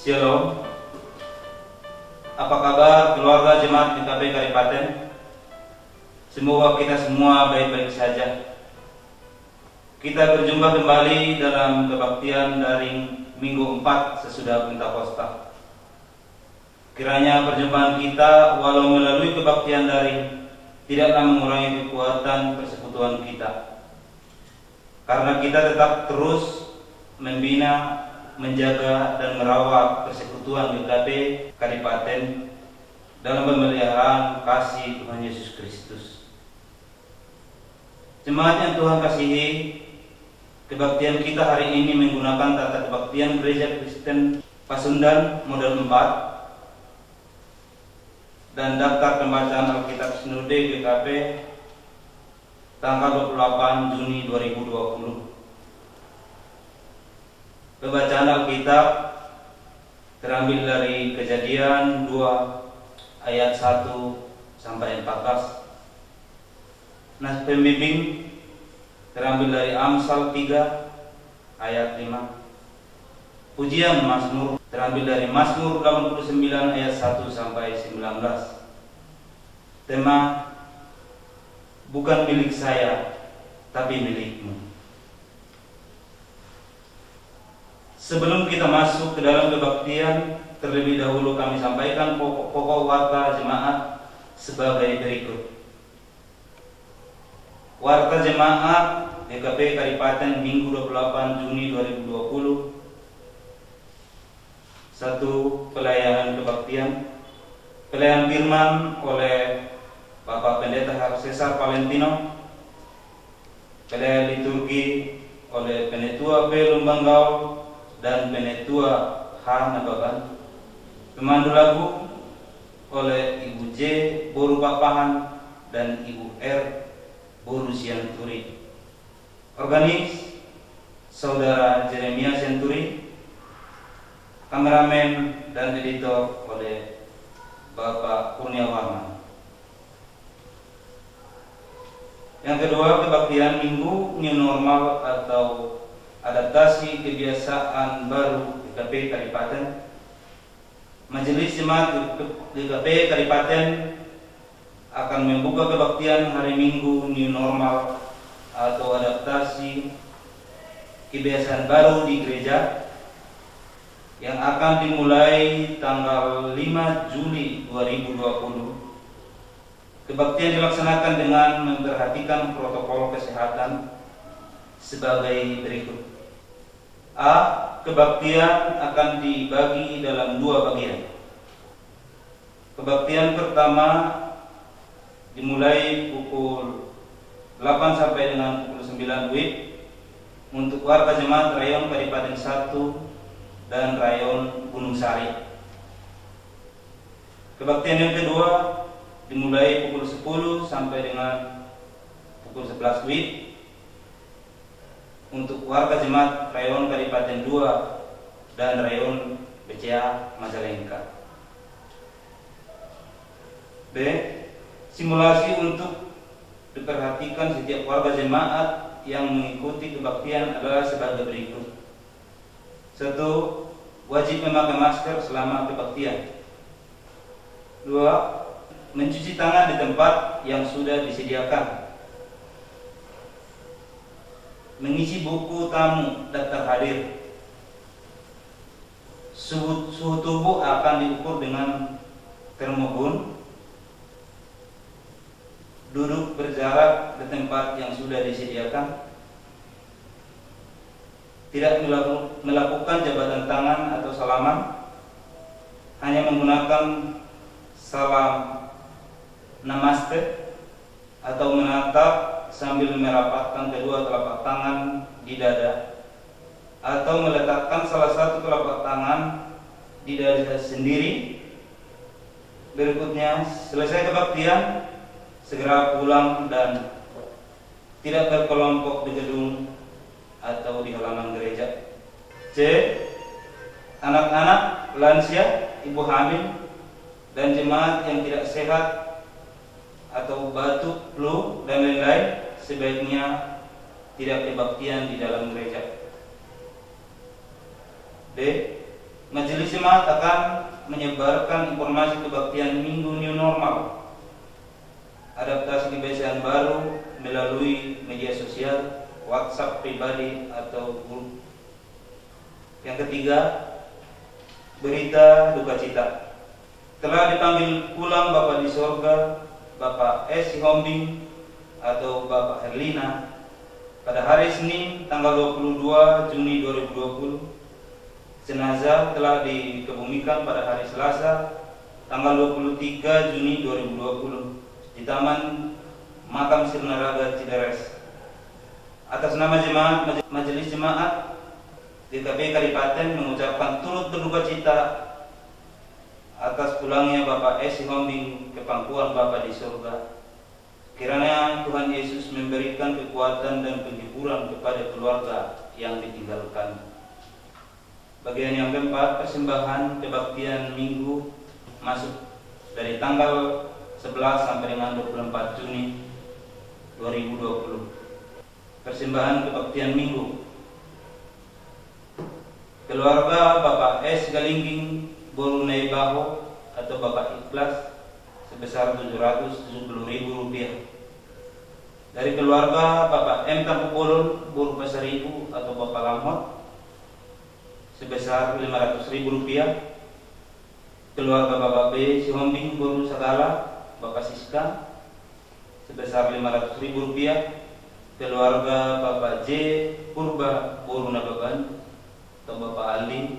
Shalom. Apa kabar keluarga jemaat GKP Kadipaten? Semoga kita semua baik-baik saja. Kita berjumpa kembali dalam kebaktian daring Minggu 4 sesudah Pentakosta. Kiranya perjumpaan kita walau melalui kebaktian daring tidaklah mengurangi kekuatan persekutuan kita. Karena kita tetap terus membina, menjaga dan merawat persekutuan GKP Kadipaten dalam pemeliharaan kasih Tuhan Yesus Kristus. Jemaat yang Tuhan kasihi, kebaktian kita hari ini menggunakan tata kebaktian Gereja Kristen Pasundan model 4 dan daftar pembacaan Alkitab Sinode GKP tanggal 28 Juni 2020. Pembacaan Alkitab terambil dari Kejadian 2 ayat 1 sampai 14. Nas pembimbing terambil dari Amsal 3 ayat 5. Pujian Mazmur terambil dari Mazmur 89 ayat 1 sampai 19. Tema bukan milik saya tapi milikmu. Sebelum kita masuk ke dalam kebaktian, terlebih dahulu kami sampaikan pokok-pokok warta jemaat sebagai berikut. Warta jemaat GKP Kadipaten Minggu 28 Juni 2020. 1. Pelayanan kebaktian. Pelayanan firman oleh Bapak Pendeta Cesar Valentino. Pelayanan liturgi oleh Penetua B. Lumbanggau dan Penetua H. Nababan. Pemandu lagu oleh Ibu J. Boru Papahan dan Ibu R. Boru Sianturi. Organis Saudara Jeremia Sianturi. Kameramen dan editor oleh Bapak Kurniawan. Yang kedua, kebaktian Minggu New Normal atau adaptasi kebiasaan baru GKP Kadipaten. Majelis Jemaat GKP Kadipaten akan membuka kebaktian hari Minggu New Normal atau adaptasi kebiasaan baru di gereja yang akan dimulai tanggal 5 Juli 2020. Kebaktian dilaksanakan dengan memperhatikan protokol kesehatan sebagai berikut. A. Kebaktian akan dibagi dalam 2 bagian. Kebaktian pertama dimulai pukul 8 sampai dengan pukul 9 WIB untuk warga jemaat rayon Kadipaten 1 dan rayon Gunung Sari. Kebaktian yang kedua dimulai pukul 10 sampai dengan pukul 11 WIB untuk warga jemaat rayon Kadipaten 2 dan rayon BCA Majalengka. B. Simulasi untuk diperhatikan setiap warga jemaat yang mengikuti kebaktian adalah sebagai berikut. 1. Wajib memakai masker selama kebaktian. 2. Mencuci tangan di tempat yang sudah disediakan. Mengisi buku tamu daftar hadir. Suhu tubuh akan diukur dengan termogun. Duduk berjarak di tempat yang sudah disediakan. Tidak melakukan jabatan tangan atau salaman. Hanya menggunakan salam namaste atau menatap sambil merapatkan kedua telapak tangan di dada atau meletakkan salah satu telapak tangan di dada sendiri. Berikutnya, selesai kebaktian segera pulang dan tidak berkelompok di gedung atau di halaman gereja. C. Anak-anak, lansia, ibu hamil dan jemaat yang tidak sehat atau batuk, flu dan lain-lain sebaiknya tidak kebaktian di dalam gereja. D. Majelis Jemaat akan menyebarkan informasi kebaktian Minggu New Normal, adaptasi kebiasaan baru melalui media sosial, WhatsApp pribadi atau grup. Yang ketiga, berita duka cita. Telah dipanggil pulang Bapak di sorga, Bapak S. Sihombing atau Bapak Herlina pada hari Senin tanggal 22 Juni 2020. Jenazah telah dikebumikan pada hari Selasa tanggal 23 Juni 2020 di Taman Makam Sirna Raga Cideres. Atas nama jemaat Majelis Jemaat GKP Kadipaten mengucapkan turut berduka cita atas pulangnya Bapak S. Sihombing ke pangkuan Bapa di surga. Kiranya Tuhan Yesus memberikan kekuatan dan penghiburan kepada keluarga yang ditinggalkan. Bagian yang keempat, persembahan kebaktian Minggu masuk dari tanggal 11 sampai dengan 24 Juni 2020. Persembahan kebaktian Minggu. Keluarga Bapak S. Galingging Borunei Baho atau Bapak Ikhlas sebesar Rp770.000. Dari keluarga Bapak M. Tampubolon Boru Pasaribu atau Bapak Lamhot sebesar Rp500.000. Keluarga Bapak B. Sihombing Boru Sagala Bapak Siska sebesar Rp500.000. Keluarga Bapak J. Purba Boru Nababan atau Bapak Ali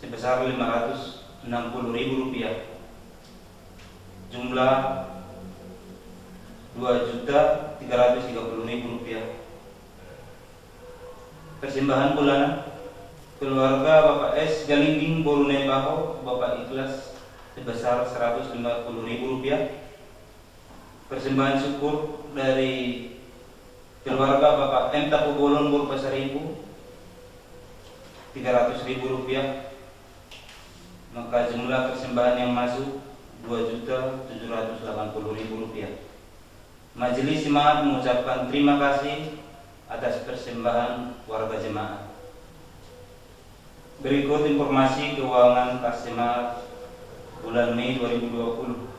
sebesar Rp560.000. Jumlah Rp2.330.000. Persembahan bulanan. Keluarga Bapak S. Galingging Borunei Baho Bapak Ikhlas sebesar Rp150.000. Persembahan syukur dari keluarga Bapak M. Tapubolon Boru Pasaribu Rp300.000. Maka jumlah persembahan yang masuk Rp2.780.000. Majelis Jemaat mengucapkan terima kasih atas persembahan warga jemaat. Berikut informasi keuangan kas jemaat bulan Mei 2020.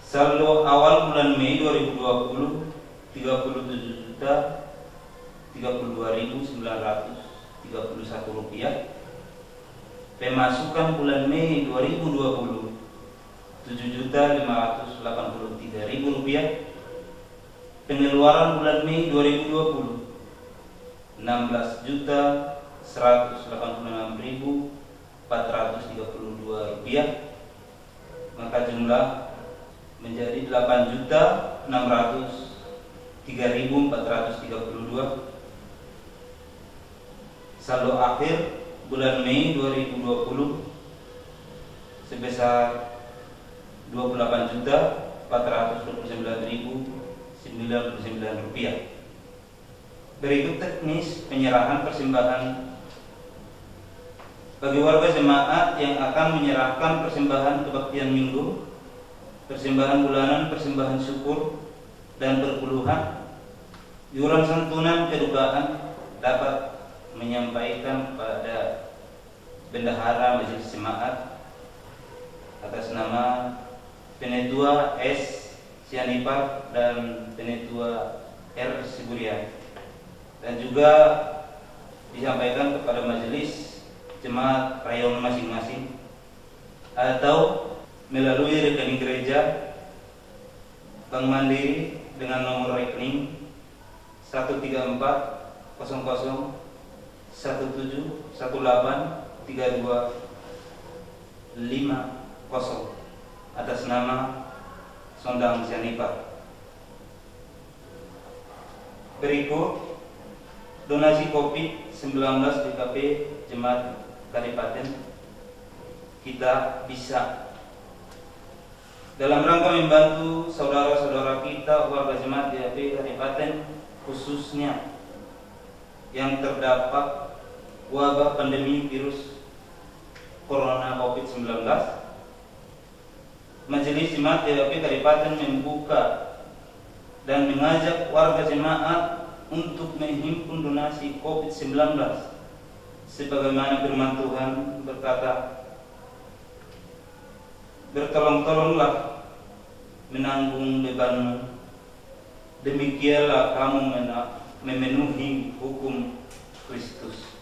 Saldo awal bulan Mei 2020 Rp37.032.931. Pemasukan bulan Mei 2020 Rp7.583.000. Pengeluaran bulan Mei 2020 Rp16.186.432. Maka jumlah menjadi Rp8.603.432. Saldo akhir bulan Mei 2020 sebesar Rp28.429.099. Berikut teknis penyerahan persembahan bagi warga jemaat yang akan menyerahkan persembahan kebaktian Minggu, persembahan bulanan, persembahan syukur, dan perpuluhan. Iuran santunan kedukaan dapat menyampaikan kepada Bendahara Majelis Jemaat atas nama Penetua S. Sianipar dan Penetua R. Siburian, dan juga disampaikan kepada Majelis Jemaat rayon masing-masing atau melalui rekening gereja Bank Mandiri dengan nomor rekening 1340117183250 atas nama Sondang Sianipar. Berikut donasi COVID-19 GKP Jemaat Kadipaten Kita Bisa dalam rangka membantu saudara-saudara kita warga jemaat GKP Kadipaten, khususnya yang terdapat wabah pandemi virus Corona COVID-19. Majelis Jemaat GKP Kadipaten membuka dan mengajak warga jemaat untuk menghimpun donasi COVID-19 sebagaimana firman Tuhan berkata, bertolong-tolonglah menanggung bebanmu, demikianlah kamu memenuhi hukum Kristus,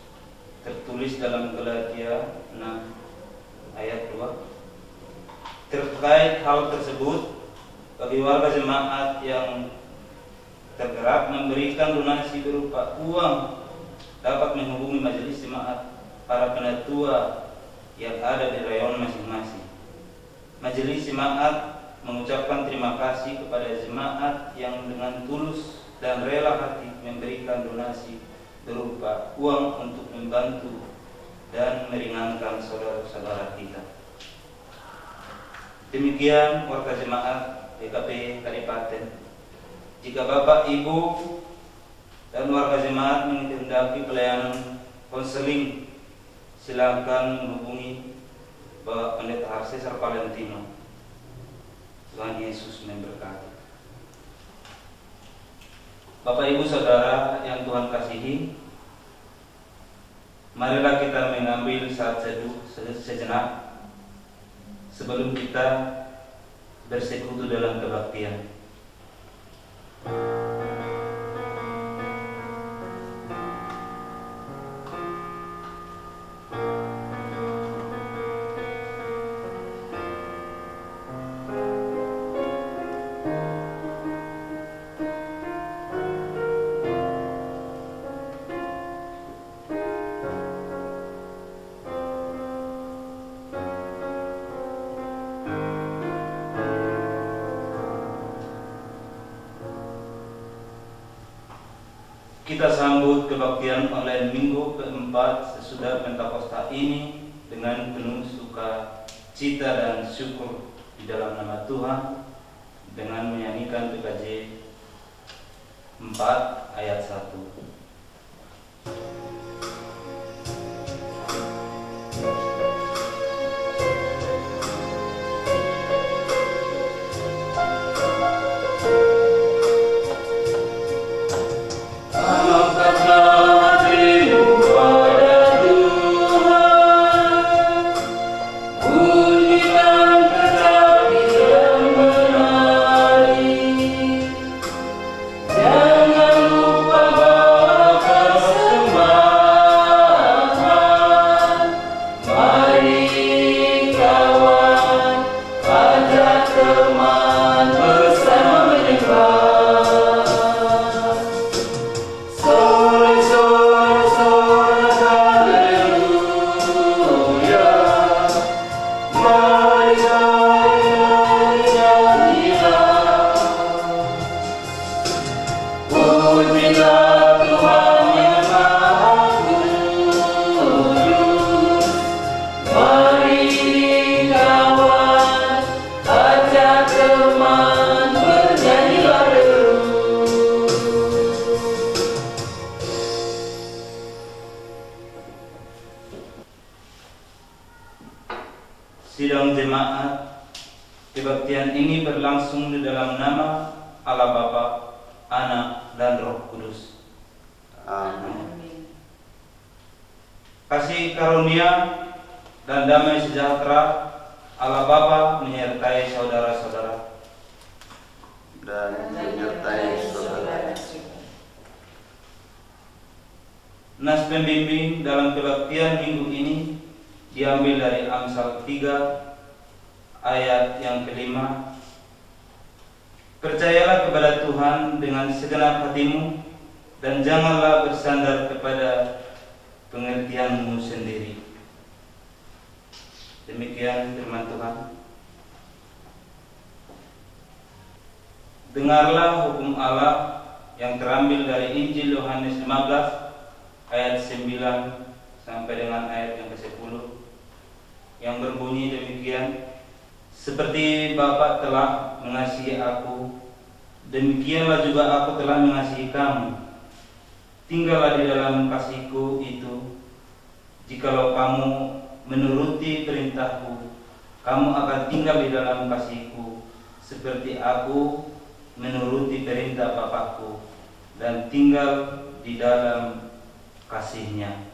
tertulis dalam Galatia 6 ayat 2. Terkait hal tersebut, bagi warga jemaat yang tergerak memberikan donasi berupa uang dapat menghubungi majelis jemaat para penatua yang ada di rayon masing-masing. Majelis jemaat mengucapkan terima kasih kepada jemaat yang dengan tulus dan rela hati memberikan donasi berupa uang untuk membantu dan meringankan saudara-saudara kita. Demikian warga jemaat PKP Kadipaten. Jika Bapak, Ibu, dan warga jemaat menghendaki pelayanan konseling, silakan menghubungi Bapak Pendeta Harsesar Valentino. Tuhan Yesus memberkati. Bapak, Ibu, Saudara yang Tuhan kasihi, marilah kita mengambil saat seduh sejenak sebelum kita bersekutu dalam kebaktian. Kita sambut kebaktian online minggu keempat sesudah Pentakosta ini dengan penuh suka cita dan syukur di dalam nama Tuhan dengan menyanyikan PKJ 4 ayat 1. Sidang jemaat, kebaktian ini berlangsung di dalam nama Allah Bapa, Anak, dan Roh Kudus. Amin. Kasih karunia dan damai sejahtera Allah Bapa menyertai saudara-saudara dan menyertai saudara. Nas pembimbing dalam kebaktian minggu ini diambil dari Amsal 3 ayat yang kelima. Percayalah kepada Tuhan dengan segenap hatimu dan janganlah bersandar kepada pengertianmu sendiri. Demikian firman Tuhan. Dengarlah hukum Allah yang terambil dari Injil Yohanes 15 ayat 9 sampai dengan ayat yang ke-10 yang berbunyi demikian: seperti Bapa telah mengasihi aku, demikianlah juga aku telah mengasihi kamu. Tinggallah di dalam kasihku itu. Jikalau kamu menuruti perintahku, kamu akan tinggal di dalam kasihku, seperti aku menuruti perintah Bapakku dan tinggal di dalam kasihnya.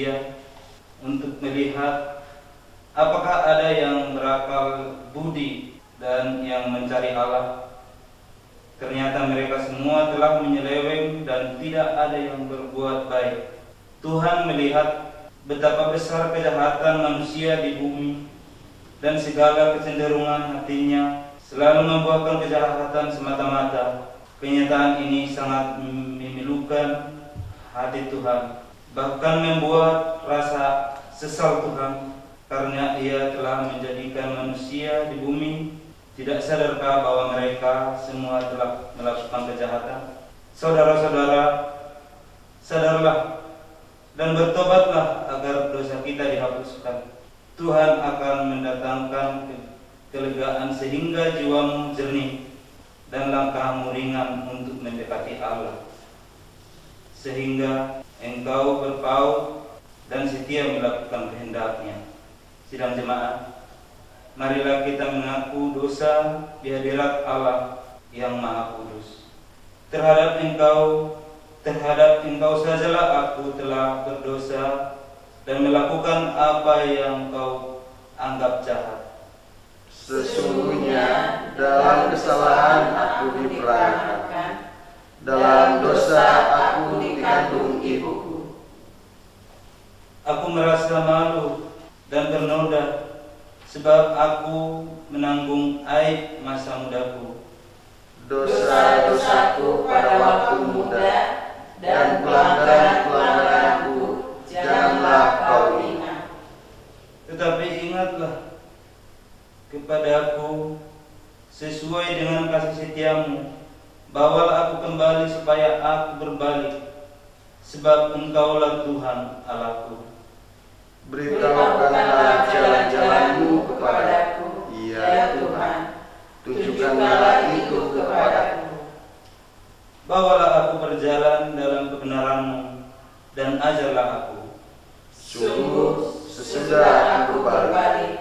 manusia untuk melihat apakah ada yang berakal budi dan yang mencari Allah. Ternyata mereka semua telah menyeleweng dan tidak ada yang berbuat baik. Tuhan melihat betapa besar kejahatan manusia di bumi dan segala kecenderungan hatinya selalu membuahkan kejahatan semata-mata. Kenyataan ini sangat memilukan hati Tuhan, bahkan membuat rasa sesal Tuhan, karena Ia telah menjadikan manusia di bumi. Tidak sadarkah bahwa mereka semua telah melakukan kejahatan? Saudara-saudara, sadarlah dan bertobatlah agar dosa kita dihapuskan. Tuhan akan mendatangkan kelegaan sehingga jiwamu jernih dan langkahmu ringan untuk mendekati Allah, sehingga engkau berpaut dan setia melakukan kehendak-Nya. Sidang jemaat, marilah kita mengaku dosa di hadirat Allah yang Maha Kudus. Terhadap engkau sajalah aku telah berdosa dan melakukan apa yang kau anggap jahat. Sesungguhnya dalam kesalahan aku diperanakan, dalam dosa aku dikandung ibuku. Aku merasa malu dan bernoda, sebab aku menanggung aib masa mudaku. Dosa-dosaku pada waktu muda dan pelanggaran-pelanggaranku janganlah kau ingat. Tetapi ingatlah kepadaku sesuai dengan kasih setiamu. Bawalah aku kembali supaya aku berbalik, sebab Engkaulah Tuhan Allahku. Beritahukanlah jalan-jalanmu kepadaku, ya Tuhan. Tunjukkanlah itu kepadaku. Bawalah aku berjalan dalam kebenaran-Mu dan ajarlah aku. Sungguh sesudah aku berbalik,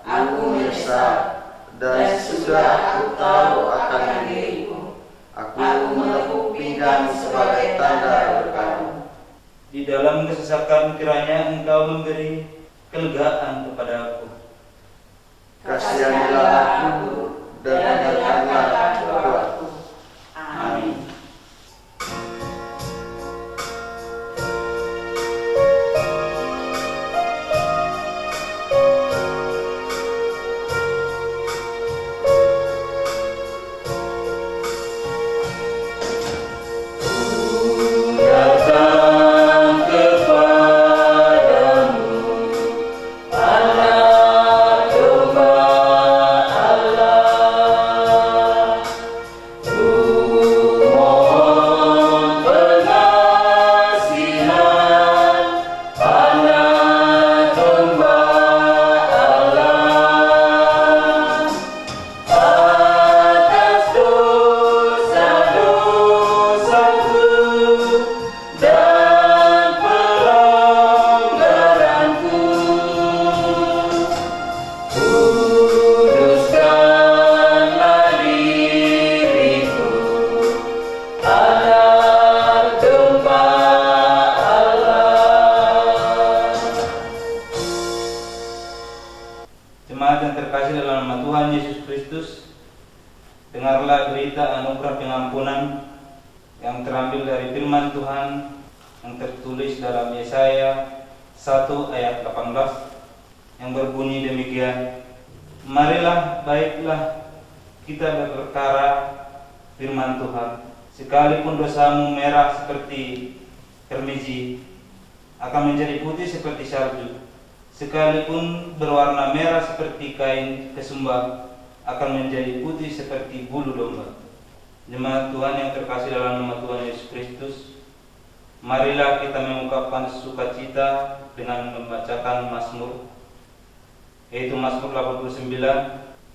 aku menyesal, dan sesudah aku tahu akan diriku, aku menepuk pinggang sebagai tanda berkabung. Di dalam kesesakan kiranya Engkau memberi kelegaan kepadaku. Kasihanilah aku dan dengarkanlah doaku. Amin. Jemaat yang terkasih dalam nama Tuhan Yesus Kristus, dengarlah berita anugerah pengampunan yang terambil dari firman Tuhan yang tertulis dalam Yesaya 1 ayat 18 yang berbunyi demikian. Marilah baiklah kita berperkara firman Tuhan, sekalipun dosamu merah seperti kermiji akan menjadi putih seperti salju, sekalipun berwarna merah seperti kain kesumba akan menjadi putih seperti bulu domba. Jemaat Tuhan yang terkasih dalam nama Tuhan Yesus Kristus, marilah kita mengungkapkan sukacita dengan membacakan Mazmur, yaitu Mazmur 89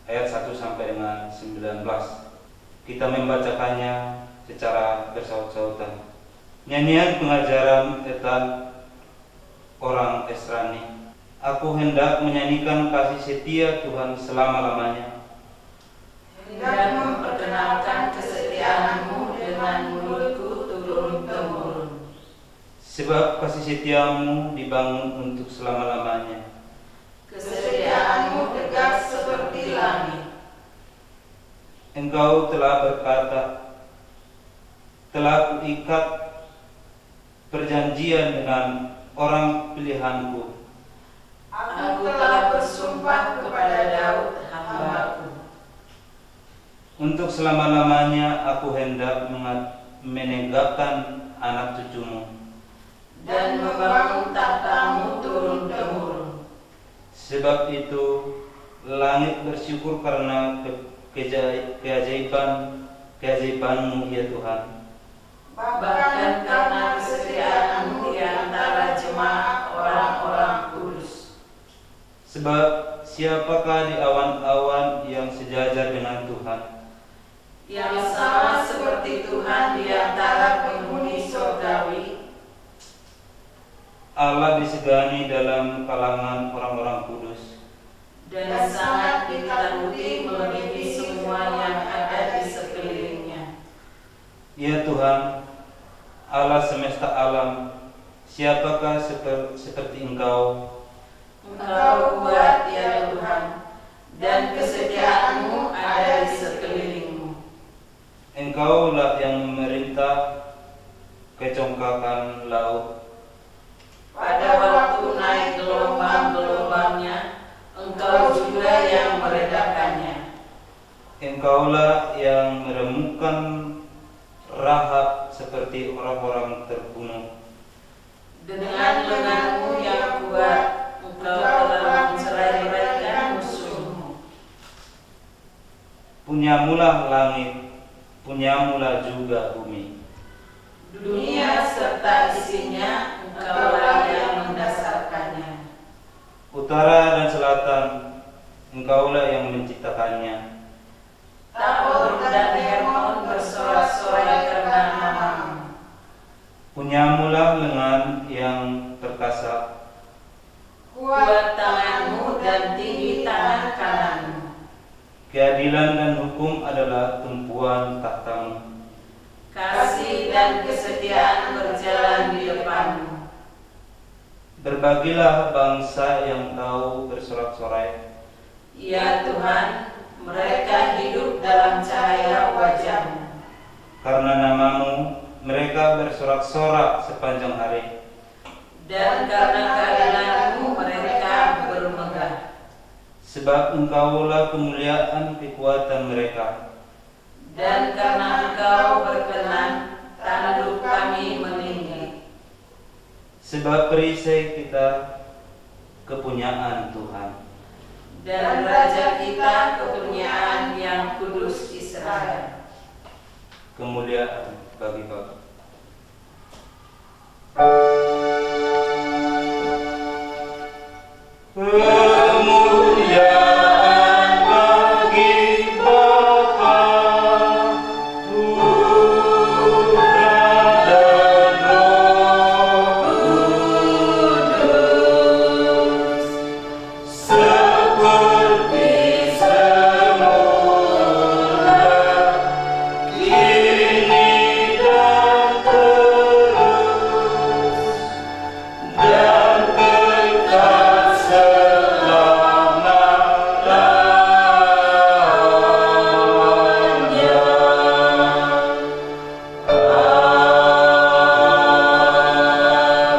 ayat 1 sampai dengan 19. Kita membacakannya secara bersaut-sautan. Nyanyian pengajaran etan orang Esrani. Aku hendak menyanyikan kasih setia Tuhan selama-lamanya. Hendak memperkenalkan kesetiaan-Mu dengan mulutku turun-temurun. Sebab kasih setiamu dibangun untuk selama-lamanya. Kesetiaanmu tegas seperti langit. Engkau telah berkata, telah kuikat perjanjian dengan orang pilihanku. Aku telah bersumpah kepada Daud hamba-Ku. Untuk selama-lamanya aku hendak menegakkan anak cucumu dan membangun tahtamu turun-temurun. Sebab itu langit bersyukur karena keajaiban-Mu ya Tuhan. Bahkan karena kesetiaanmu di antara jemaah orang-orang kudus. Sebab siapakah di awan-awan yang sejajar dengan Tuhan? Yang sama seperti Tuhan di antara penghuni surgawi. Allah disegani dalam kalangan orang-orang kudus. Dan sangat ditakuti melebihi semua yang ada di sekelilingnya. Ya Tuhan, Allah semesta alam, siapakah seperti Engkau? Engkau kuat ya Tuhan, dan kesetiaanmu ada di sekelilingmu. Engkaulah yang memerintah kecongkakan laut. Pada waktu naik gelombang-gelombangnya, Engkau juga yang meredakannya. Engkaulah yang meremukkan Rahab seperti orang-orang terbunuh. Dengan lenganmu yang kuat, Engkau telah mencerai-beraikan musuhmu. Punyamulah langit, punyamulah juga bumi. Dunia serta isinya, Engkaulah yang mendasarkannya. Utara dan selatan, Engkaulah yang menciptakannya. Tabor dan Hermon bersorak-sorai karena namamu. Punyamulah lengan yang perkasa. Kuat tanganmu dan tinggi tangan kananmu. Keadilan dan hukum adalah tumpuan tahtamu. Kasih dan kesetiaan berjalan di depanmu. Berbagilah bangsa yang tahu bersorak-sorai. Ya Tuhan, mereka hidup dalam cahaya wajah-Mu. Karena namamu, mereka bersorak-sorak sepanjang hari. Dan karena keadilan-Mu mereka bermegah. Sebab Engkaulah kemuliaan kekuatan mereka. Dan karena Engkau berkenan, tanduk kami meninggi. Sebab perisai kita kepunyaan Tuhan. Dan Raja kita kepunyaan yang kudus Israel. Kemuliaan bagi Bapa. Kemuliaan bagi Bapa, Putra dan Roh Kudus, seperti semula, kini dan terus, dan kekal selama-lamanya.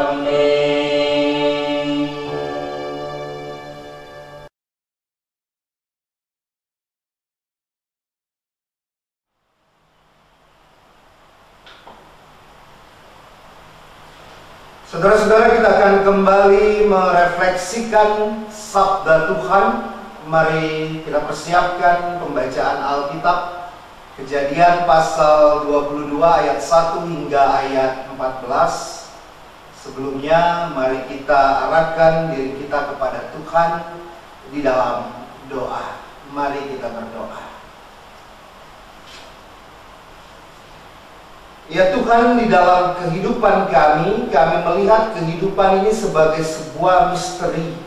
Amin. Saudara-saudara, kita akan kembali merefleksikan sabda Tuhan. Mari kita persiapkan pembacaan Alkitab. Kejadian pasal 22 ayat 1 hingga ayat 14. Sebelumnya mari kita arahkan diri kita kepada Tuhan di dalam doa. Mari kita berdoa. Ya Tuhan, di dalam kehidupan kami melihat kehidupan ini sebagai sebuah misteri.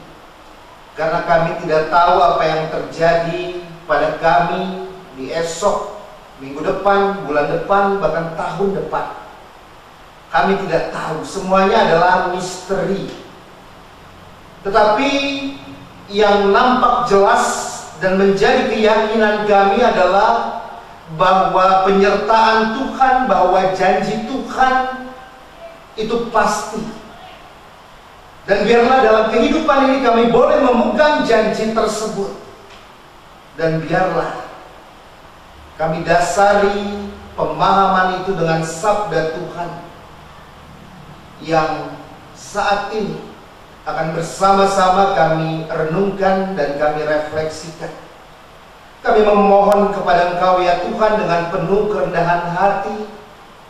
Karena kami tidak tahu apa yang terjadi pada kami di esok, minggu depan, bulan depan, bahkan tahun depan. Kami tidak tahu, semuanya adalah misteri. Tetapi yang nampak jelas dan menjadi keyakinan kami adalah bahwa penyertaan Tuhan, bahwa janji Tuhan itu pasti. Dan biarlah dalam kehidupan ini kami boleh memegang janji tersebut. Dan biarlah kami dasari pemahaman itu dengan sabda Tuhan yang saat ini akan bersama-sama kami renungkan dan kami refleksikan. Kami memohon kepada Engkau ya Tuhan dengan penuh kerendahan hati,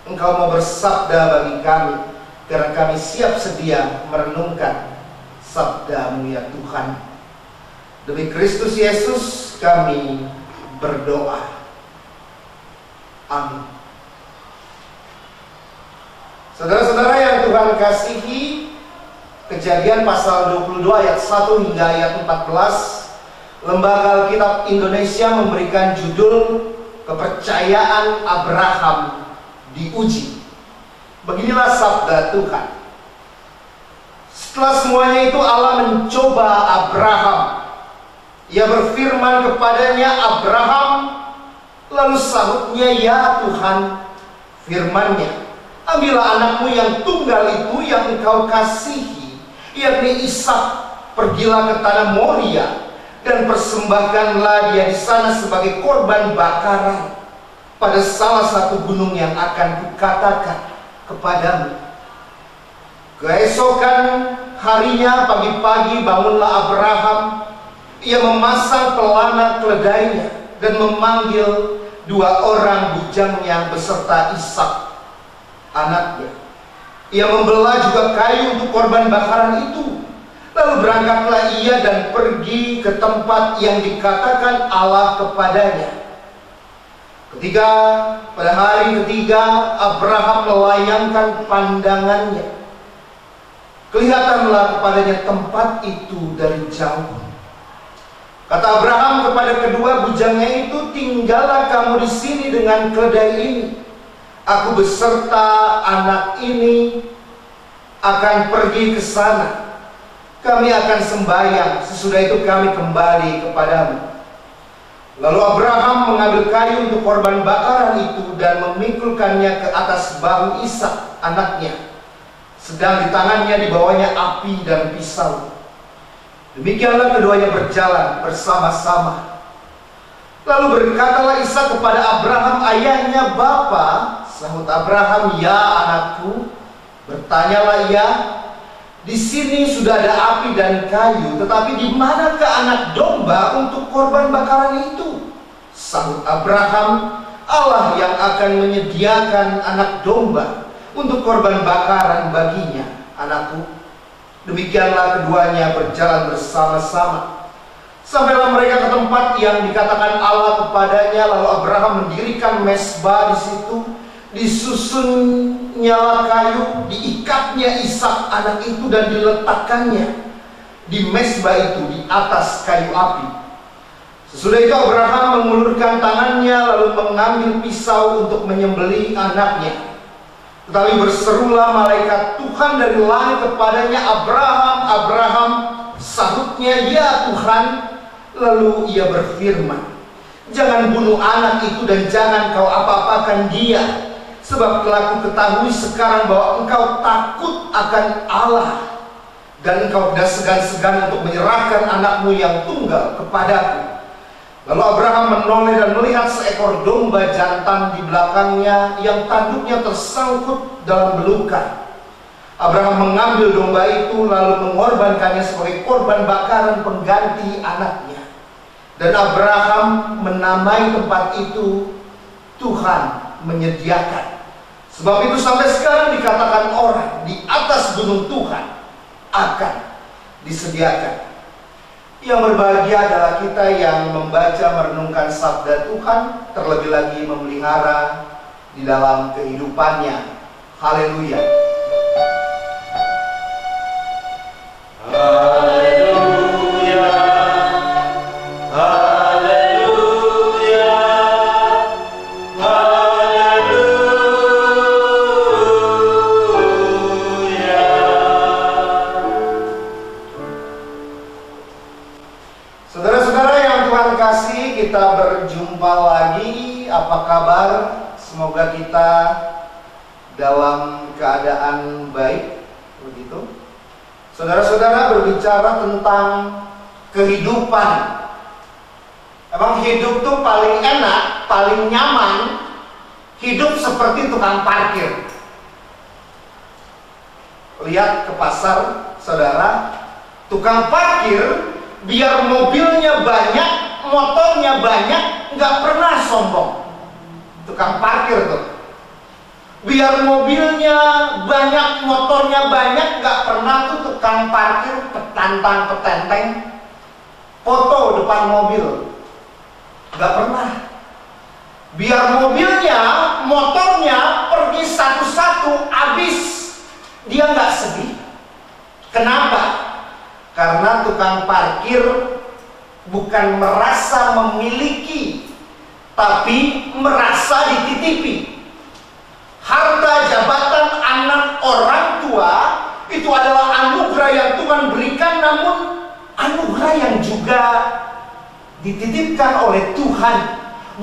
Engkau mau bersabda bagi kami, karena kami siap sedia merenungkan sabda-Mu ya Tuhan. Demi Kristus Yesus kami berdoa. Amin. Saudara-saudara yang Tuhan kasihi, Kejadian pasal 22 ayat 1 hingga ayat 14, Lembaga Alkitab Indonesia memberikan judul Kepercayaan Abraham diuji. Beginilah sabda Tuhan. Setelah semuanya itu Allah mencoba Abraham. Ia berfirman kepadanya, Abraham. Lalu sahutnya, ya Tuhan. Firman-Nya, ambillah anakmu yang tunggal itu yang engkau kasihi, yakni Ishak, pergilah ke tanah Moria dan persembahkanlah dia di sana sebagai korban bakaran pada salah satu gunung yang akan kukatakan kepadamu. Keesokan harinya pagi-pagi bangunlah Abraham. Ia memasang pelana keledainya dan memanggil 2 orang bujangnya beserta Ishak anaknya. Ia membelah juga kayu untuk korban bakaran itu. Lalu berangkatlah ia dan pergi ke tempat yang dikatakan Allah kepadanya. Pada hari ketiga Abraham melayangkan pandangannya. Kelihatanlah kepadanya tempat itu dari jauh. Kata Abraham kepada kedua bujangnya itu, tinggallah kamu di sini dengan keledai ini. Aku beserta anak ini akan pergi ke sana. Kami akan sembahyang, sesudah itu kami kembali kepadamu. Lalu Abraham mengambil kayu untuk korban bakaran itu dan memikulkannya ke atas bahu Ishak anaknya, sedang di tangannya dibawanya api dan pisau. Demikianlah keduanya berjalan bersama-sama. Lalu berkatalah Ishak kepada Abraham, ayahnya, Bapa. Sahut Abraham, ya anakku. Bertanyalah ia, di sini sudah ada api dan kayu, tetapi di manakah anak domba untuk korban bakaran itu? Sahut Abraham, Allah yang akan menyediakan anak domba untuk korban bakaran baginya, anakku. Demikianlah keduanya berjalan bersama-sama. Sampailah mereka ke tempat yang dikatakan Allah kepadanya. Lalu Abraham mendirikan mezbah di situ. Disusunnya kayu, diikatnya Ishak anak itu dan diletakkannya di mezbah itu di atas kayu api. Sesudah itu Abraham mengulurkan tangannya lalu mengambil pisau untuk menyembelih anaknya. Tetapi berserulah malaikat Tuhan dari langit kepadanya, Abraham, Abraham. Sahutnya, ya Tuhan. Lalu ia berfirman, jangan bunuh anak itu dan jangan kau apa-apakan dia. Sebab telah ku ketahui sekarang bahwa engkau takut akan Allah, dan engkau tidak segan-segan untuk menyerahkan anakmu yang tunggal kepadaku. Lalu Abraham menoleh dan melihat seekor domba jantan di belakangnya yang tanduknya tersangkut dalam belukan. Abraham mengambil domba itu lalu mengorbankannya sebagai korban bakaran pengganti anaknya. Dan Abraham menamai tempat itu Tuhan menyediakan. Sebab itu sampai sekarang dikatakan orang di atas gunung Tuhan akan disediakan. Yang berbahagia adalah kita yang membaca merenungkan sabda Tuhan, terlebih lagi memelihara di dalam kehidupannya. Haleluya. Haleluya. Haleluya. Haleluya. kabar? Semoga kita dalam keadaan baik, begitu. Saudara-saudara, berbicara tentang kehidupan. Emang hidup tuh paling enak, paling nyaman, hidup seperti tukang parkir. Lihat ke pasar, saudara, tukang parkir biar mobilnya banyak, motornya banyak, nggak pernah sombong. Tukang parkir tuh, biar mobilnya banyak, motornya banyak, nggak pernah tuh tukang parkir petantang petenteng foto depan mobil, nggak pernah. Biar mobilnya, motornya pergi satu-satu, habis, dia nggak sedih. Kenapa? Karena tukang parkir bukan merasa memiliki, tapi merasa dititipi. Harta, jabatan, anak, orang tua itu adalah anugerah yang Tuhan berikan, namun anugerah yang juga dititipkan oleh Tuhan,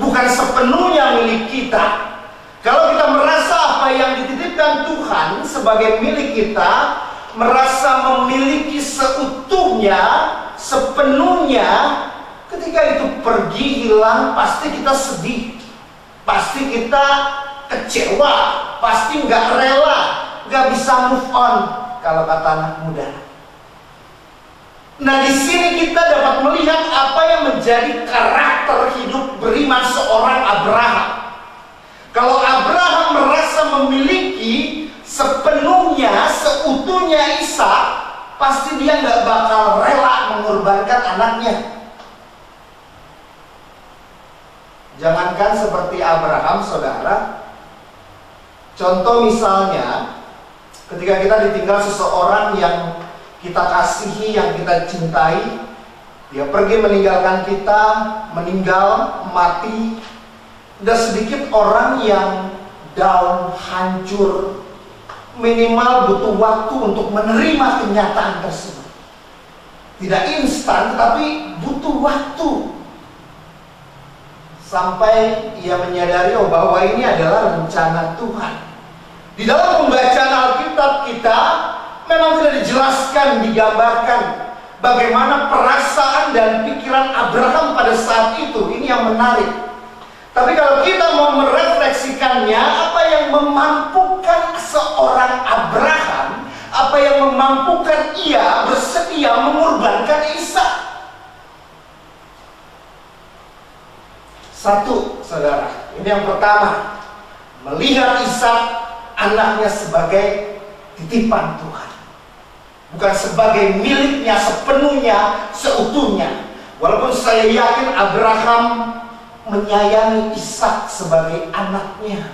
bukan sepenuhnya milik kita. Kalau kita merasa apa yang dititipkan Tuhan sebagai milik kita, merasa memiliki seutuhnya, sepenuhnya, ketika itu pergi, hilang, pasti kita sedih, pasti kita kecewa, pasti nggak rela, nggak bisa move on, kalau kata anak muda. Nah, di sini kita dapat melihat apa yang menjadi karakter hidup beriman seorang Abraham. Kalau Abraham merasa memiliki sepenuhnya, seutuhnya Ishak, pasti dia nggak bakal rela mengorbankan anaknya. Jangankan seperti Abraham, saudara. Contoh misalnya, ketika kita ditinggal seseorang yang kita kasihi, yang kita cintai, dia pergi meninggalkan kita, meninggal, mati. Udah sedikit orang yang down, hancur, minimal butuh waktu untuk menerima kenyataan tersebut. Tidak instan, tetapi butuh waktu sampai ia menyadari bahwa ini adalah rencana Tuhan. Di dalam pembacaan Alkitab kita memang tidak dijelaskan, digambarkan bagaimana perasaan dan pikiran Abraham pada saat itu. Ini yang menarik. Tapi kalau kita mau merefleksikannya, apa yang memampukan seorang Abraham, apa yang memampukan ia bersedia mengorbankan Ishak? Satu, saudara, ini yang pertama, melihat Ishak anaknya sebagai titipan Tuhan, bukan sebagai miliknya sepenuhnya, seutuhnya. Walaupun saya yakin Abraham menyayangi Ishak sebagai anaknya.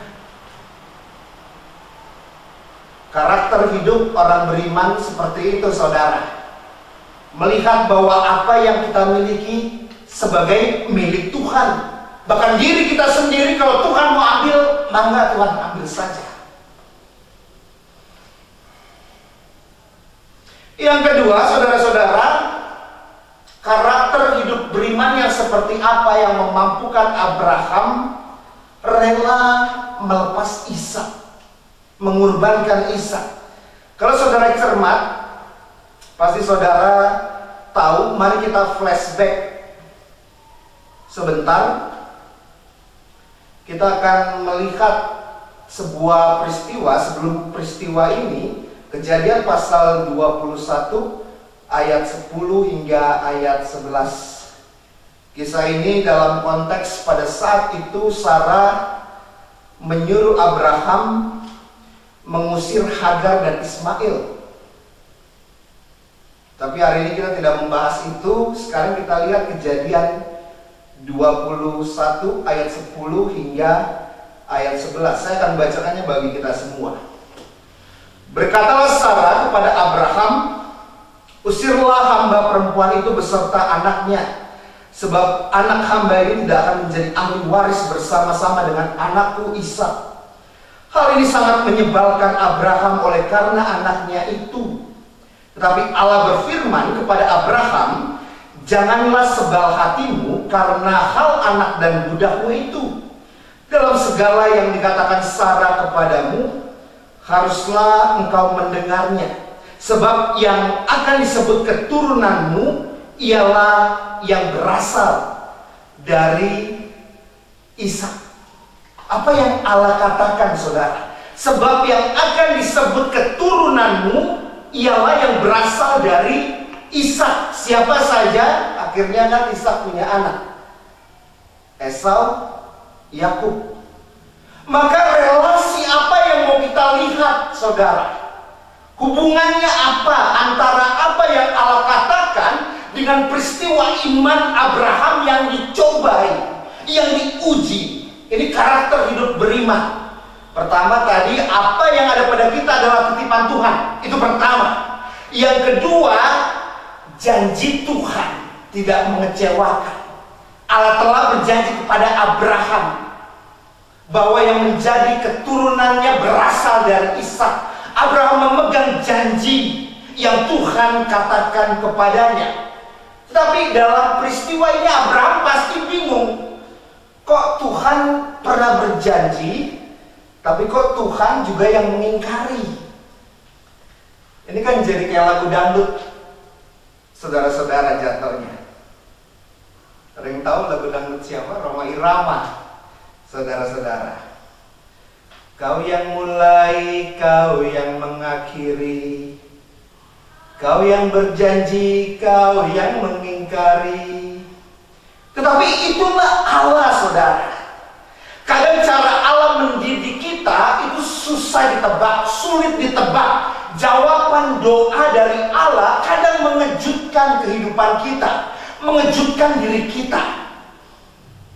Karakter hidup orang beriman seperti itu, saudara. Melihat bahwa apa yang kita miliki sebagai milik Tuhan. Bahkan diri kita sendiri, kalau Tuhan mau ambil, mangga Tuhan ambil saja. Yang kedua, saudara-saudara, karakter hidup beriman yang seperti apa yang memampukan Abraham rela melepas Ishak, mengorbankan Ishak. Kalau saudara cermat, pasti saudara tahu. Mari kita flashback sebentar. Kita akan melihat sebuah peristiwa. Sebelum peristiwa ini, Kejadian pasal 21 ayat 10 hingga ayat 11. Kisah ini dalam konteks pada saat itu Sarah menyuruh Abraham mengusir Hagar dan Ismail. Tapi hari ini kita tidak membahas itu. Sekarang kita lihat Kejadian 21 ayat 10 hingga ayat 11. Saya akan bacakannya bagi kita semua. Berkatalah Sarah kepada Abraham, usirlah hamba perempuan itu beserta anaknya, sebab anak hamba ini tidak akan menjadi ahli waris bersama-sama dengan anakku Ishak. Hal ini sangat menyebalkan Abraham oleh karena anaknya itu. Tetapi Allah berfirman kepada Abraham, janganlah sebal hatimu karena hal anak dan budakmu itu. Dalam segala yang dikatakan Sarah kepadamu, haruslah engkau mendengarnya. Sebab yang akan disebut keturunanmu ialah yang berasal dari Ishak. Apa yang Allah katakan, saudara? Sebab yang akan disebut keturunanmu ialah yang berasal dari Ishak. Siapa saja? Akhirnya kan Ishak punya anak, Esau, Yakub. Maka relasi apa yang mau kita lihat, saudara? Hubungannya apa antara apa yang Allah katakan dengan peristiwa iman Abraham yang dicobai, yang diuji? Ini karakter hidup beriman. Pertama tadi, apa yang ada pada kita adalah titipan Tuhan. Itu pertama. Yang kedua, janji Tuhan tidak mengecewakan. Allah telah berjanji kepada Abraham bahwa yang menjadi keturunannya berasal dari Ishak. Abraham memegang janji yang Tuhan katakan kepadanya. Tetapi dalam peristiwa ini Abraham pasti bingung. Kok Tuhan pernah berjanji, tapi kok Tuhan juga yang mengingkari? Ini kan jadi kayak lagu dangdut, saudara-saudara, jatuhnya. Ada yang tahu lagu dangdut siapa? Rhoma Irama, saudara-saudara. Kau yang mulai, kau yang mengakhiri, kau yang berjanji, kau yang mengingkari. Tetapi itulah Allah, saudara. Kadang cara Allah mendidik kita itu susah ditebak, sulit ditebak. Jawaban doa dari Allah kadang mengejutkan kehidupan kita, mengejutkan diri kita.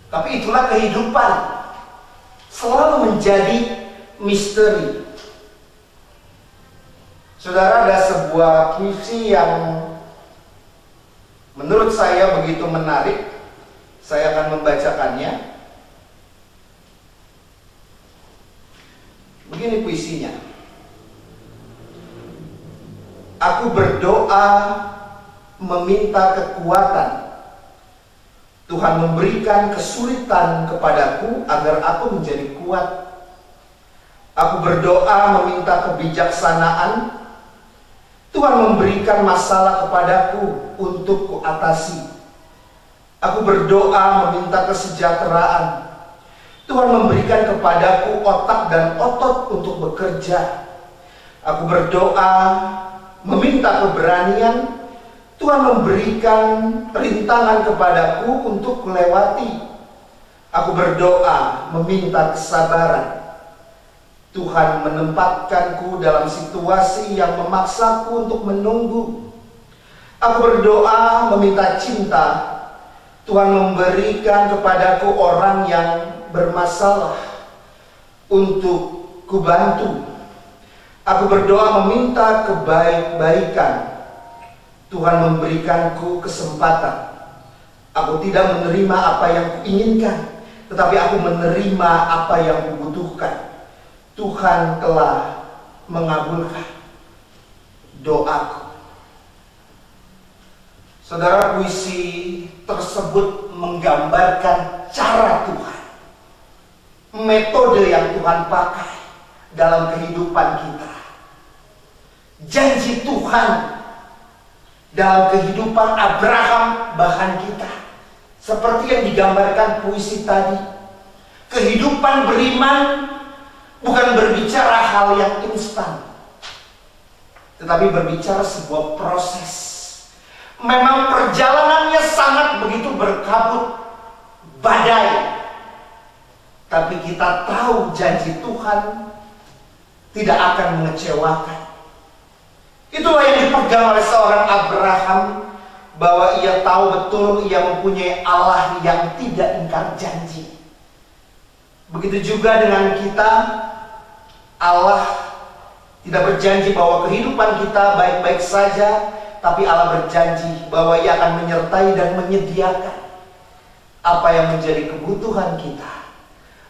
Tapi itulah kehidupan, selalu menjadi misteri. Saudara, ada sebuah puisi yang menurut saya begitu menarik. Saya akan membacakannya. Begini puisinya. Aku berdoa meminta kekuatan. Tuhan memberikan kesulitan kepadaku agar aku menjadi kuat. Aku berdoa meminta kebijaksanaan. Tuhan memberikan masalah kepadaku untuk kuatasi. Aku berdoa meminta kesejahteraan. Tuhan memberikan kepadaku otak dan otot untuk bekerja. Aku berdoa meminta keberanian. Tuhan memberikan rintangan kepadaku untuk melewati. Aku berdoa meminta kesabaran. Tuhan menempatkanku dalam situasi yang memaksaku untuk menunggu. Aku berdoa meminta cinta. Tuhan memberikan kepadaku orang yang bermasalah untuk kubantu. Aku berdoa meminta kebaik-baikan. Tuhan memberikanku kesempatan. Aku tidak menerima apa yang kuinginkan, tetapi aku menerima apa yang kubutuhkan. Tuhan telah mengabulkan doaku. Saudara, puisi tersebut menggambarkan cara Tuhan, metode yang Tuhan pakai dalam kehidupan kita. Janji Tuhan dalam kehidupan Abraham bahan kita, seperti yang digambarkan puisi tadi. Kehidupan beriman bukan berbicara hal yang instan, tetapi berbicara sebuah proses. Memang perjalanannya sangat begitu berkabut, badai, tapi kita tahu janji Tuhan tidak akan mengecewakan. Itulah yang dipegang oleh seorang Abraham, bahwa ia tahu betul ia mempunyai Allah yang tidak ingkar janji. Begitu juga dengan kita. Allah tidak berjanji bahwa kehidupan kita baik-baik saja, tapi Allah berjanji bahwa Ia akan menyertai dan menyediakan apa yang menjadi kebutuhan kita,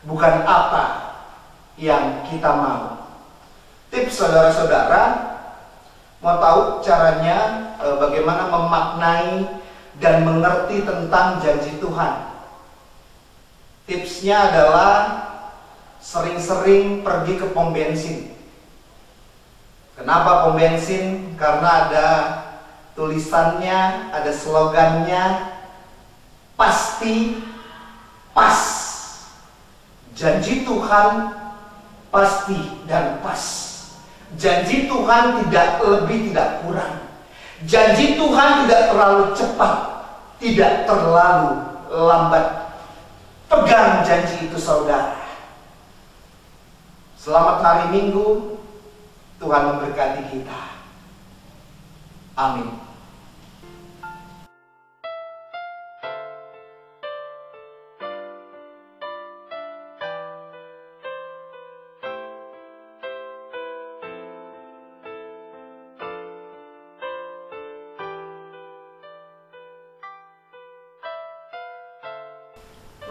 bukan apa yang kita mau. Tips saudara-saudara, mau tahu caranya bagaimana memaknai dan mengerti tentang janji Tuhan? Tipsnya adalah sering-sering pergi ke pom bensin. Kenapa pom bensin? Karena ada tulisannya, ada slogannya, pasti pas. Janji Tuhan pasti dan pas. Janji Tuhan tidak lebih, tidak kurang. Janji Tuhan tidak terlalu cepat, tidak terlalu lambat. Pegang janji itu, saudara. Selamat hari Minggu. Tuhan memberkati kita. Amin.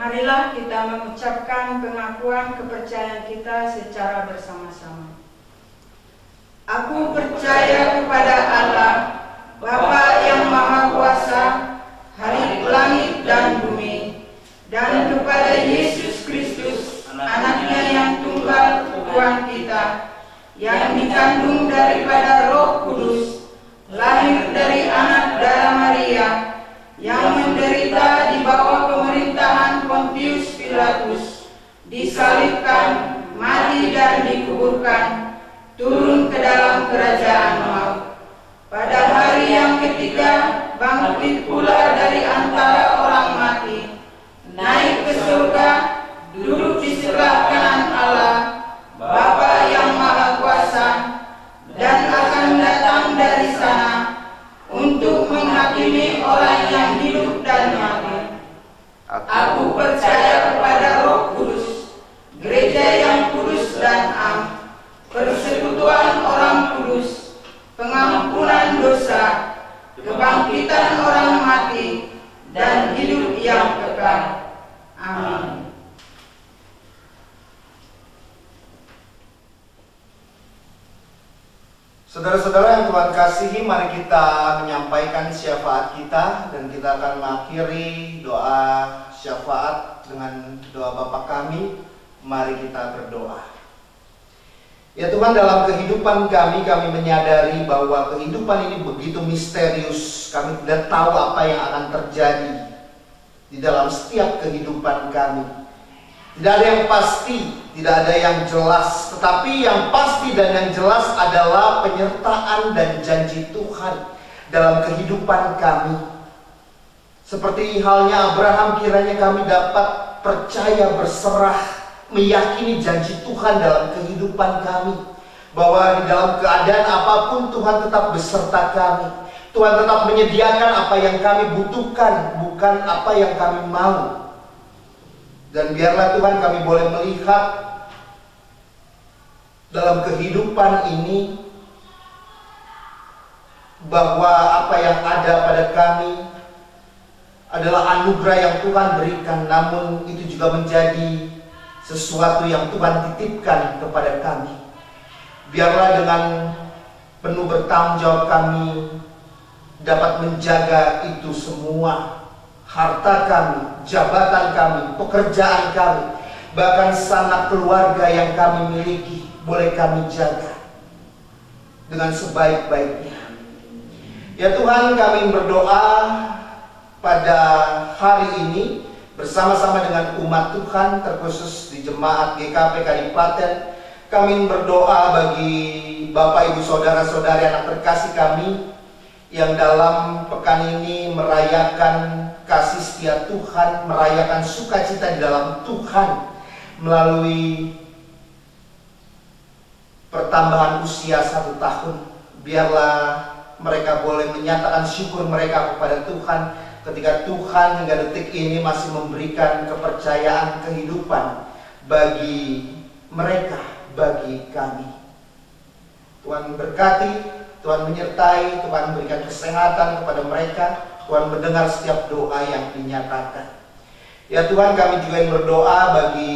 Marilah kita mengucapkan pengakuan kepercayaan kita secara bersama-sama. Aku percaya kepada Allah, Bapa yang Maha Kuasa, Hari langit dan bumi, dan kepada Yesus Kristus, Anaknya yang tunggal, Tuhan kita, yang dikandung daripada Roh Kudus, lahir dari anak darah Maria, yang menderita di bawah pemerintahan Pontius Pilatus, disalibkan, mati dan dikuburkan, turun ke dalam kerajaan maut. Pada hari yang ketiga, bangkit pula dari antara orang mati, naik ke surga, duduk di sebelah kanan Allah, Bapa yang Maha Kuasa, dan akan datang dari sana untuk menghakimi orang yang hidup dan mati. Aku percaya kepada Roh Kudus, gereja yang kudus dan am, persekutuan orang kudus, pengampunan dosa, kebangkitan orang mati, dan hidup yang kekal. Amin. Saudara-saudara yang Tuhan kasihi, mari kita menyampaikan syafaat kita, dan kita akan mengakhiri doa syafaat dengan doa Bapa kami. Mari kita berdoa. Ya Tuhan, dalam kehidupan kami menyadari bahwa kehidupan ini begitu misterius. Kami tidak tahu apa yang akan terjadi di dalam setiap kehidupan kami. Tidak ada yang pasti, tidak ada yang jelas. Tetapi yang pasti dan yang jelas adalah penyertaan dan janji Tuhan dalam kehidupan kami. Seperti halnya Abraham, kiranya kami dapat percaya, berserah, meyakini janji Tuhan dalam kehidupan kami, bahwa di dalam keadaan apapun Tuhan tetap beserta kami. Tuhan tetap menyediakan apa yang kami butuhkan, bukan apa yang kami mau. Dan biarlah Tuhan kami boleh melihat dalam kehidupan ini bahwa apa yang ada pada kami adalah anugerah yang Tuhan berikan, namun itu juga menjadi sesuatu yang Tuhan titipkan kepada kami. Biarlah dengan penuh bertanggung jawab kami dapat menjaga itu semua. Harta kami, jabatan kami, pekerjaan kami, bahkan sanak keluarga yang kami miliki, boleh kami jaga dengan sebaik-baiknya. Ya Tuhan, kami berdoa pada hari ini bersama-sama dengan umat Tuhan, terkhusus di Jemaat GKP Kadipaten. Kami berdoa bagi Bapak, Ibu, Saudara-saudari, anak terkasih kami yang dalam pekan ini merayakan kasih setia Tuhan, merayakan sukacita di dalam Tuhan melalui pertambahan usia 1 tahun. Biarlah mereka boleh menyatakan syukur mereka kepada Tuhan ketika Tuhan hingga detik ini masih memberikan kepercayaan kehidupan bagi mereka, bagi kami. Tuhan berkati, Tuhan menyertai, Tuhan berikan kesehatan kepada mereka. Tuhan mendengar setiap doa yang dinyatakan. Ya Tuhan, kami juga yang berdoa bagi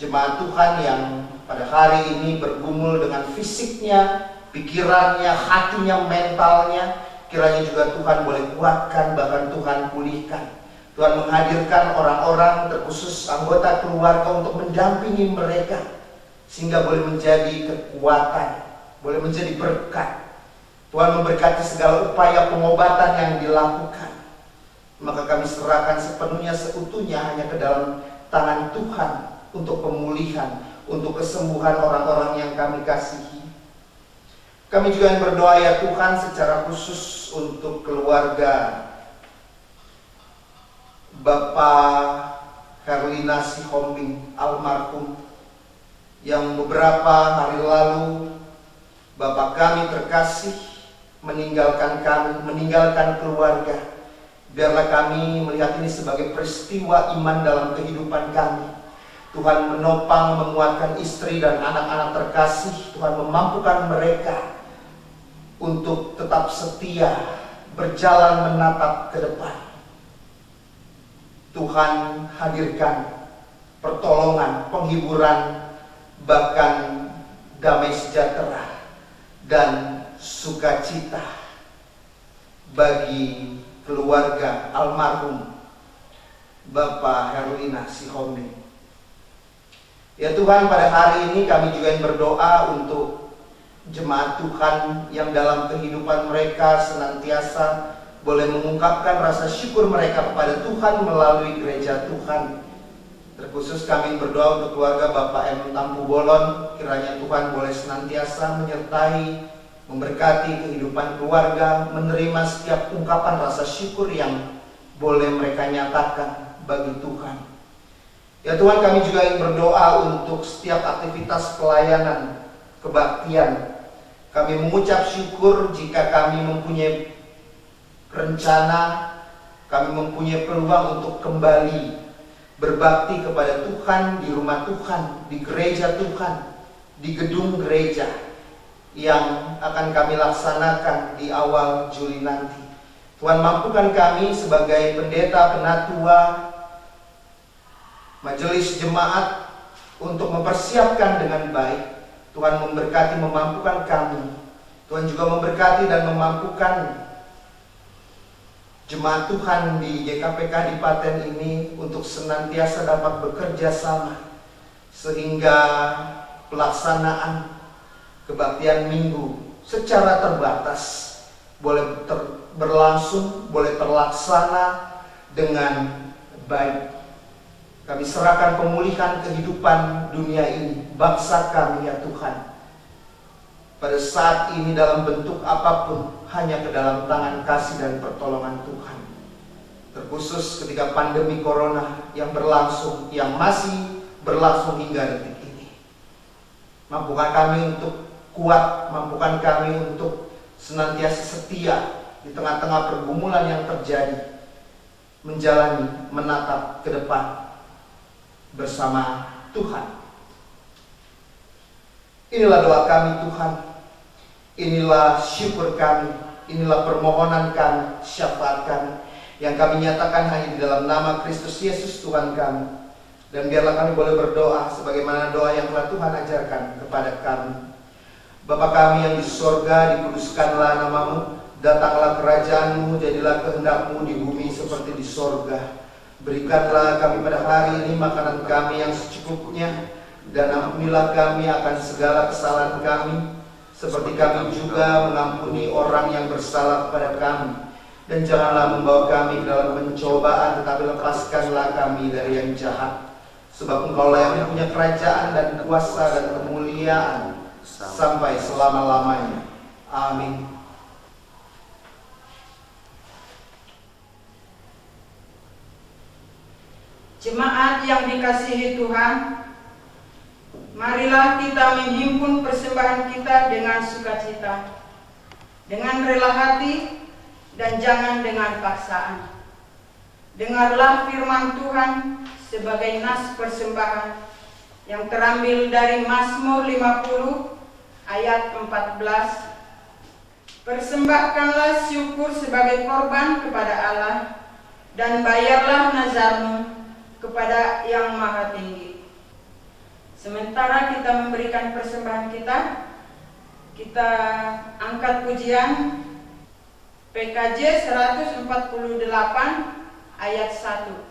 jemaat Tuhan yang pada hari ini bergumul dengan fisiknya, pikirannya, hatinya, mentalnya. Kiranya juga Tuhan boleh kuatkan, bahkan Tuhan pulihkan. Tuhan menghadirkan orang-orang terkhusus anggota keluarga untuk mendampingi mereka, sehingga boleh menjadi kekuatan, boleh menjadi berkat. Tuhan memberkati segala upaya pengobatan yang dilakukan. Maka kami serahkan sepenuhnya, seutuhnya hanya ke dalam tangan Tuhan untuk pemulihan, untuk kesembuhan orang-orang yang kami kasihi. Kami juga berdoa ya Tuhan secara khusus untuk keluarga Bapak Herlina Sihombing almarhum, yang beberapa hari lalu Bapak kami terkasih meninggalkan kami, meninggalkan keluarga. Biarlah kami melihat ini sebagai peristiwa iman dalam kehidupan kami. Tuhan menopang, menguatkan istri dan anak-anak terkasih. Tuhan memampukan mereka untuk tetap setia, berjalan menatap ke depan. Tuhan hadirkan pertolongan, penghiburan, bahkan damai sejahtera dan sukacita bagi keluarga almarhum Bapak Herlina Sihombing. Ya Tuhan, pada hari ini kami juga berdoa untuk jemaat Tuhan yang dalam kehidupan mereka senantiasa boleh mengungkapkan rasa syukur mereka kepada Tuhan melalui gereja Tuhan. Terkhusus kami berdoa untuk keluarga Bapak M. Tampu Bolon, kiranya Tuhan boleh senantiasa menyertai, memberkati kehidupan keluarga, menerima setiap ungkapan rasa syukur yang boleh mereka nyatakan bagi Tuhan. Ya Tuhan, kami juga ingin berdoa untuk setiap aktivitas pelayanan, kebaktian. Kami mengucap syukur jika kami mempunyai rencana, kami mempunyai peluang untuk kembali berbakti kepada Tuhan di rumah Tuhan, di gereja Tuhan, di gedung gereja yang akan kami laksanakan di awal Juli nanti. Tuhan, mampukan kami sebagai pendeta, penatua, majelis jemaat untuk mempersiapkan dengan baik. Tuhan memberkati, memampukan kami. Tuhan juga memberkati dan memampukan jemaat Tuhan di GKPK di Paten ini untuk senantiasa dapat bekerja sama, sehingga pelaksanaan kebaktian minggu secara terbatas boleh berlangsung, boleh terlaksana dengan baik. Kami serahkan pemulihan kehidupan dunia ini, bangsa kami ya Tuhan, pada saat ini dalam bentuk apapun, hanya ke dalam tangan kasih dan pertolongan Tuhan. Terkhusus ketika pandemi corona yang berlangsung, yang masih berlangsung hingga detik ini. Mampukan kami untuk kuat, mampukan kami untuk senantiasa setia di tengah-tengah pergumulan yang terjadi, menjalani, menatap ke depan bersama Tuhan. Inilah doa kami Tuhan, inilah syukur kami, inilah permohonan kami, syafaat kami yang kami nyatakan hanya di dalam nama Kristus Yesus Tuhan kami. Dan biarlah kami boleh berdoa sebagaimana doa yang telah Tuhan ajarkan kepada kami. Bapa kami yang di sorga, dikuduskanlah namamu, datanglah kerajaanmu, jadilah kehendakmu di bumi seperti di sorga. Berikanlah kami pada hari ini makanan kami yang secukupnya, dan ampunilah kami akan segala kesalahan kami, seperti kami juga mengampuni orang yang bersalah kepada kami. Dan janganlah membawa kami ke dalam pencobaan, tetapi lepaskanlah kami dari yang jahat. Sebab Engkaulah yang punya kerajaan dan kuasa dan kemuliaan sampai selama-lamanya. Amin. Jemaat yang dikasihi Tuhan, marilah kita menghimpun persembahan kita dengan sukacita, dengan rela hati, dan jangan dengan paksaan. Dengarlah firman Tuhan sebagai nas persembahan yang terambil dari Mazmur 50 ayat 14. Persembahkanlah syukur sebagai korban kepada Allah, dan bayarlah nazarmu kepada Yang Maha Tinggi. Sementara kita memberikan persembahan kita angkat pujian PKJ 148 ayat 1.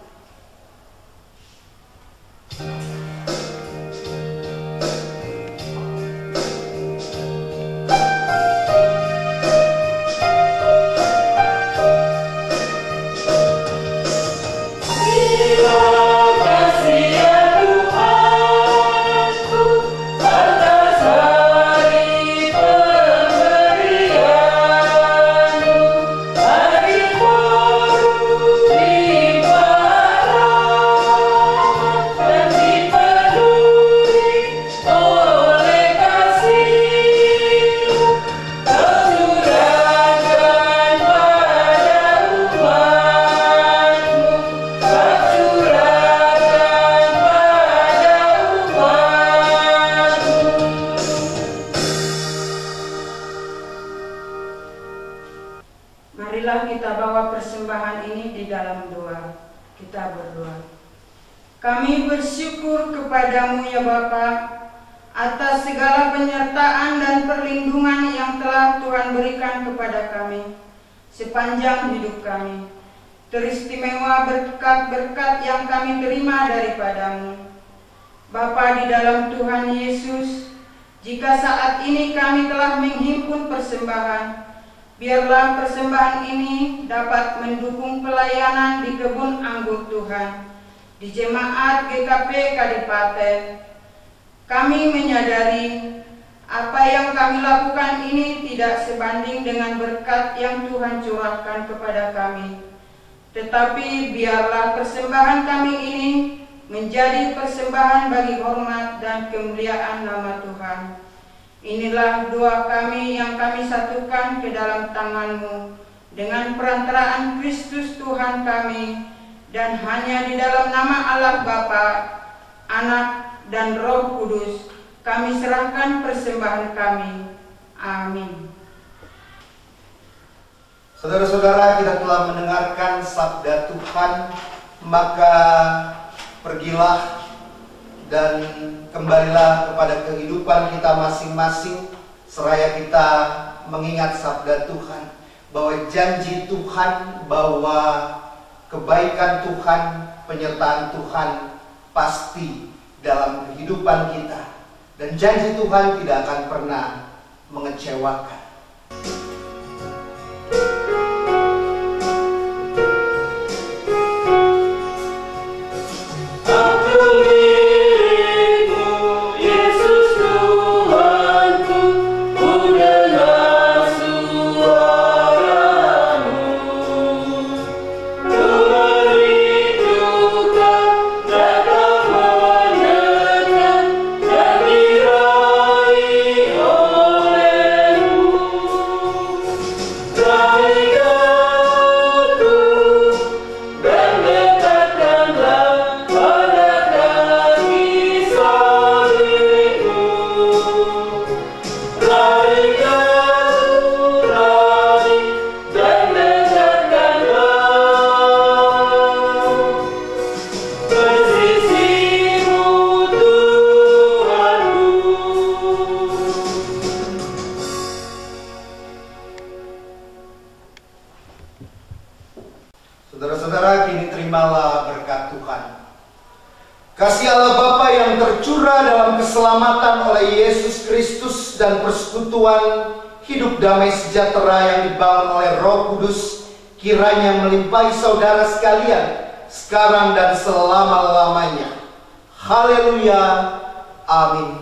Marilah kita bawa persembahan ini di dalam doa. Kita berdoa. Kami bersyukur kepadamu ya Bapa atas segala penyertaan dan perlindungan yang telah Tuhan berikan kepada kami sepanjang hidup kami. Teristimewa berkat-berkat yang kami terima daripadamu. Bapa di dalam Tuhan Yesus, jika saat ini kami telah menghimpun persembahan, biarlah persembahan ini dapat mendukung pelayanan di kebun anggur Tuhan, di jemaat GKP Kadipaten. Kami menyadari apa yang kami lakukan ini tidak sebanding dengan berkat yang Tuhan curahkan kepada kami. Tetapi biarlah persembahan kami ini menjadi persembahan bagi hormat dan kemuliaan nama Tuhan. Inilah doa kami yang kami satukan ke dalam tangan-Mu dengan perantaraan Kristus Tuhan kami, dan hanya di dalam nama Allah Bapa, Anak, dan Roh Kudus kami serahkan persembahan kami. Amin. Saudara-saudara, kita telah mendengarkan sabda Tuhan, maka pergilah dan kembalilah kepada kehidupan kita masing-masing, seraya kita mengingat sabda Tuhan, bahwa janji Tuhan, bahwa kebaikan Tuhan, penyertaan Tuhan pasti dalam kehidupan kita, dan janji Tuhan tidak akan pernah mengecewakan. Saudara-saudara, kini terimalah berkat Tuhan. Kasih Allah Bapa yang tercurah dalam keselamatan oleh Yesus Kristus dan persekutuan hidup damai sejahtera yang dibangun oleh Roh Kudus kiranya melimpahi saudara sekalian sekarang dan selama-lamanya. Haleluya. Amin.